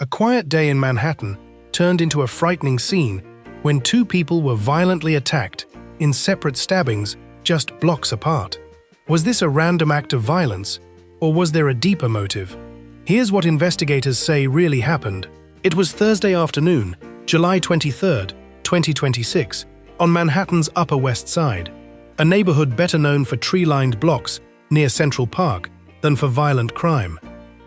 A quiet day in Manhattan turned into a frightening scene when two people were violently attacked in separate stabbings just blocks apart. Was this a random act of violence, or was there a deeper motive? Here's what investigators say really happened. It was Thursday afternoon, July 23, 2026, on Manhattan's Upper West Side, a neighborhood better known for tree-lined blocks near Central Park than for violent crime.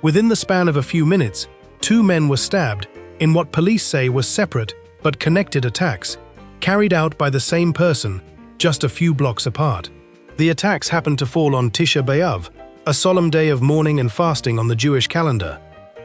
Within the span of a few minutes, two men were stabbed in what police say were separate but connected attacks, carried out by the same person just a few blocks apart. The attacks happened to fall on Tisha B'Av, a solemn day of mourning and fasting on the Jewish calendar,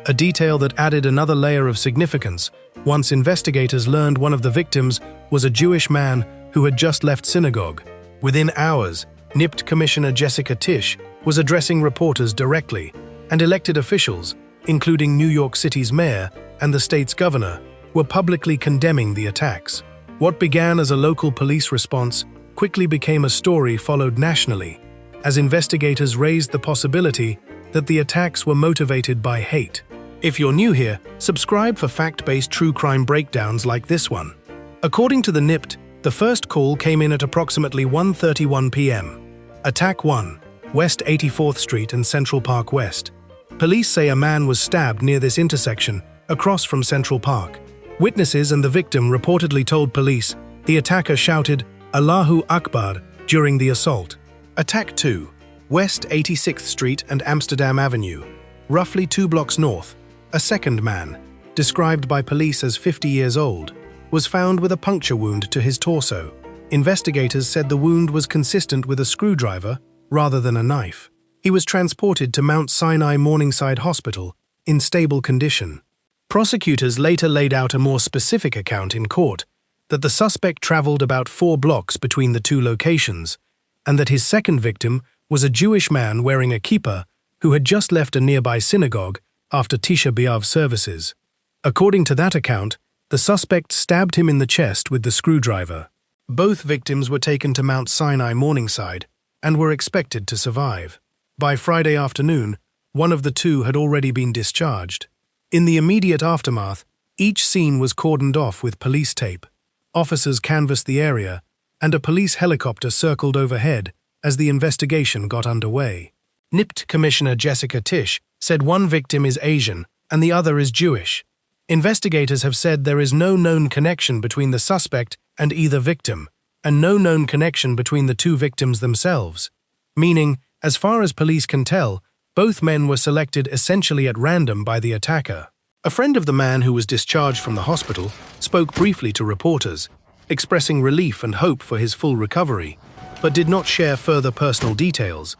a detail that added another layer of significance once investigators learned one of the victims was a Jewish man who had just left synagogue. Within hours, NYC Commissioner Jessica Tisch was addressing reporters directly, and elected officials, including New York City's mayor and the state's governor, were publicly condemning the attacks. What began as a local police response quickly became a story followed nationally, as investigators raised the possibility that the attacks were motivated by hate. If you're new here, subscribe for fact-based true crime breakdowns like this one. According to the NYC, the first call came in at approximately 1:31 p.m. Attack 1, West 84th Street and Central Park West. Police say a man was stabbed near this intersection, across from Central Park. Witnesses and the victim reportedly told police the attacker shouted, "Allahu Akbar," during the assault. Attack 2, West 86th Street and Amsterdam Avenue, roughly 2 blocks north. A second man, described by police as 50 years old, was found with a puncture wound to his torso. Investigators said the wound was consistent with a screwdriver rather than a knife. He was transported to Mount Sinai Morningside Hospital in stable condition. Prosecutors later laid out a more specific account in court that the suspect traveled about 4 blocks between the two locations, and that his second victim was a Jewish man wearing a kippah who had just left a nearby synagogue after Tisha B'Av services. According to that account, the suspect stabbed him in the chest with the screwdriver. Both victims were taken to Mount Sinai Morningside and were expected to survive. By Friday afternoon, one of the two had already been discharged. In the immediate aftermath, each scene was cordoned off with police tape. Officers canvassed the area, and a police helicopter circled overhead as the investigation got underway. NYC Commissioner Jessica Tisch said one victim is Asian and the other is Jewish. Investigators have said there is no known connection between the suspect and either victim, and no known connection between the two victims themselves. Meaning, as far as police can tell, both men were selected essentially at random by the attacker. A friend of the man who was discharged from the hospital spoke briefly to reporters, expressing relief and hope for his full recovery, but did not share further personal details.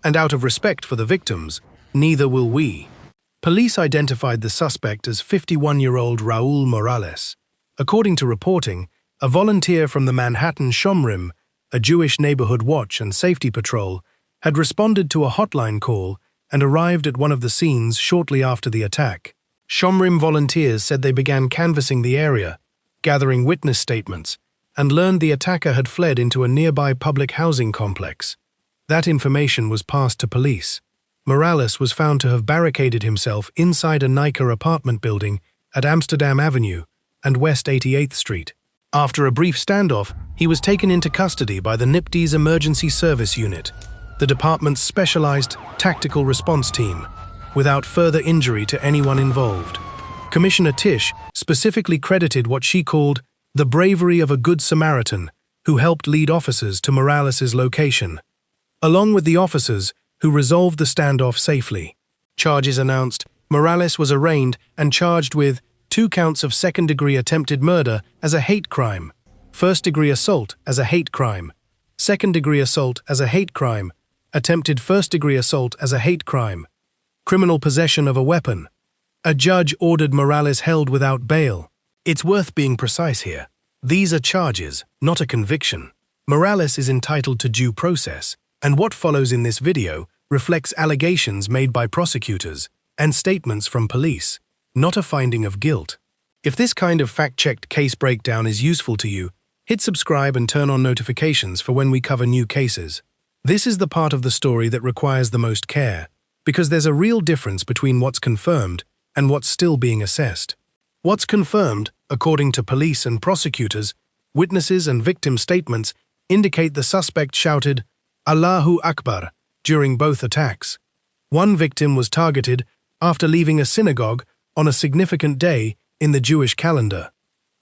And out of respect for the victims, neither will we. Police identified the suspect as 51-year-old Raul Morales. According to reporting, a volunteer from the Manhattan Shomrim, a Jewish neighborhood watch and safety patrol, had responded to a hotline call and arrived at one of the scenes shortly after the attack. Shomrim volunteers said they began canvassing the area, gathering witness statements, and learned the attacker had fled into a nearby public housing complex. That information was passed to police. Morales was found to have barricaded himself inside a Nike apartment building at Amsterdam Avenue and West 88th Street. After a brief standoff, he was taken into custody by the NYPD's Emergency Service Unit, the department's specialized tactical response team, without further injury to anyone involved. Commissioner Tisch specifically credited what she called the bravery of a good Samaritan who helped lead officers to Morales' location, along with the officers who resolved the standoff safely. Charges announced, Morales was arraigned and charged with 2 counts of second-degree attempted murder as a hate crime, first-degree assault as a hate crime, second-degree assault as a hate crime, attempted first-degree assault as a hate crime, criminal possession of a weapon. A judge ordered Morales held without bail. It's worth being precise here. These are charges, not a conviction. Morales is entitled to due process, and what follows in this video reflects allegations made by prosecutors and statements from police, not a finding of guilt. If this kind of fact-checked case breakdown is useful to you, hit subscribe and turn on notifications for when we cover new cases. This is the part of the story that requires the most care, because there's a real difference between what's confirmed and what's still being assessed. What's confirmed, according to police and prosecutors, witnesses and victim statements indicate the suspect shouted, "Allahu Akbar," during both attacks. One victim was targeted after leaving a synagogue on a significant day in the Jewish calendar.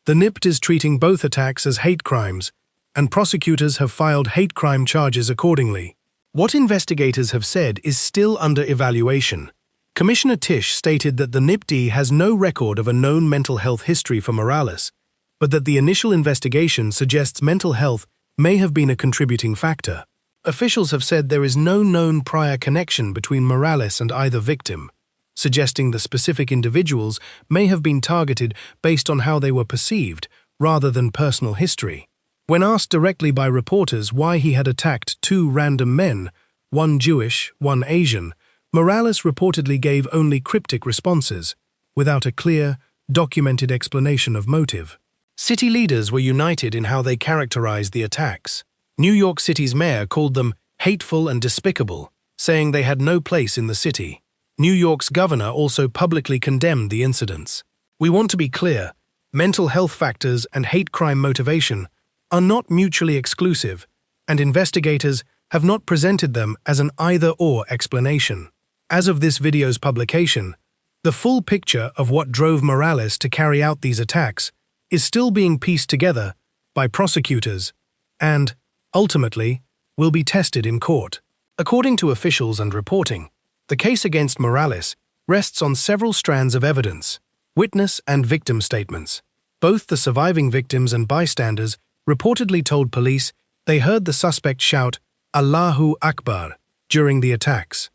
The NYC is treating both attacks as hate crimes, and prosecutors have filed hate crime charges accordingly. What investigators have said is still under evaluation. Commissioner Tish stated that the NYC has no record of a known mental health history for Morales, but that the initial investigation suggests mental health may have been a contributing factor. Officials have said there is no known prior connection between Morales and either victim, suggesting the specific individuals may have been targeted based on how they were perceived, rather than personal history. When asked directly by reporters why he had attacked two random men, one Jewish, one Asian, Morales reportedly gave only cryptic responses, without a clear, documented explanation of motive. City leaders were united in how they characterized the attacks. New York City's mayor called them hateful and despicable, saying they had no place in the city. New York's governor also publicly condemned the incidents. We want to be clear, mental health factors and hate crime motivation are not mutually exclusive, and investigators have not presented them as an either-or explanation. As of this video's publication, the full picture of what drove Morales to carry out these attacks is still being pieced together by prosecutors and, ultimately, will be tested in court. According to officials and reporting, the case against Morales rests on several strands of evidence, witness and victim statements. Both the surviving victims and bystanders reportedly told police they heard the suspect shout, "Allahu Akbar," during the attacks.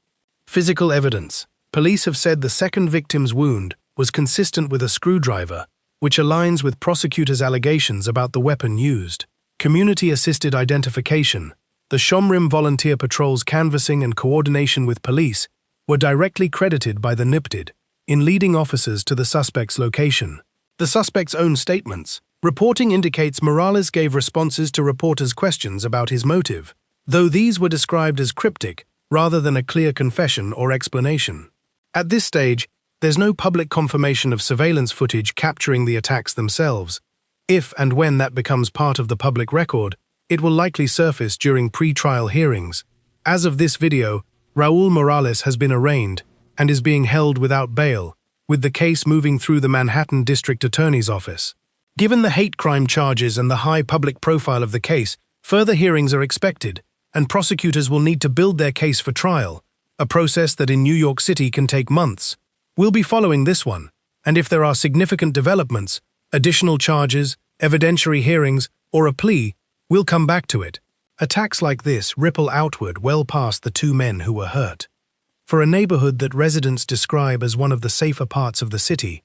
Physical evidence. Police have said the second victim's wound was consistent with a screwdriver, which aligns with prosecutors' allegations about the weapon used. Community-assisted identification. The Shomrim volunteer patrol's canvassing and coordination with police were directly credited by the NYC in leading officers to the suspect's location. The suspect's own statements. Reporting indicates Morales gave responses to reporters' questions about his motive, though these were described as cryptic rather than a clear confession or explanation. At this stage, there's no public confirmation of surveillance footage capturing the attacks themselves. If and when that becomes part of the public record, it will likely surface during pre-trial hearings. As of this video, Raul Morales has been arraigned and is being held without bail, with the case moving through the Manhattan District Attorney's Office. Given the hate crime charges and the high public profile of the case, further hearings are expected, and prosecutors will need to build their case for trial, a process that in New York City can take months. We'll be following this one, and if there are significant developments, additional charges, evidentiary hearings, or a plea, we'll come back to it. Attacks like this ripple outward well past the two men who were hurt. For a neighborhood that residents describe as one of the safer parts of the city,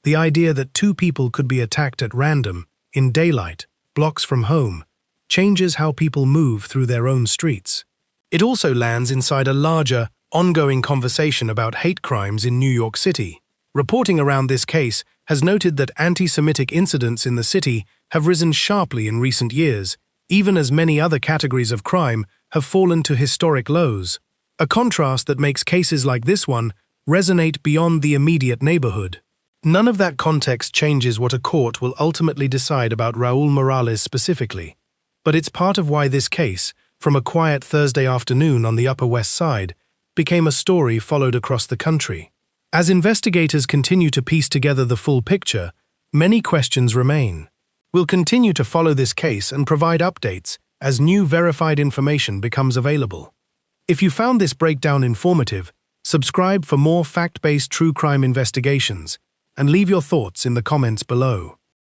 the idea that two people could be attacked at random, in daylight, blocks from home, changes how people move through their own streets. It also lands inside a larger, ongoing conversation about hate crimes in New York City. Reporting around this case has noted that anti-Semitic incidents in the city have risen sharply in recent years, even as many other categories of crime have fallen to historic lows. A contrast that makes cases like this one resonate beyond the immediate neighborhood. None of that context changes what a court will ultimately decide about Raul Morales specifically, but it's part of why this case, from a quiet Thursday afternoon on the Upper West Side, became a story followed across the country. As investigators continue to piece together the full picture, many questions remain. We'll continue to follow this case and provide updates as new verified information becomes available. If you found this breakdown informative, subscribe for more fact-based true crime investigations, and leave your thoughts in the comments below.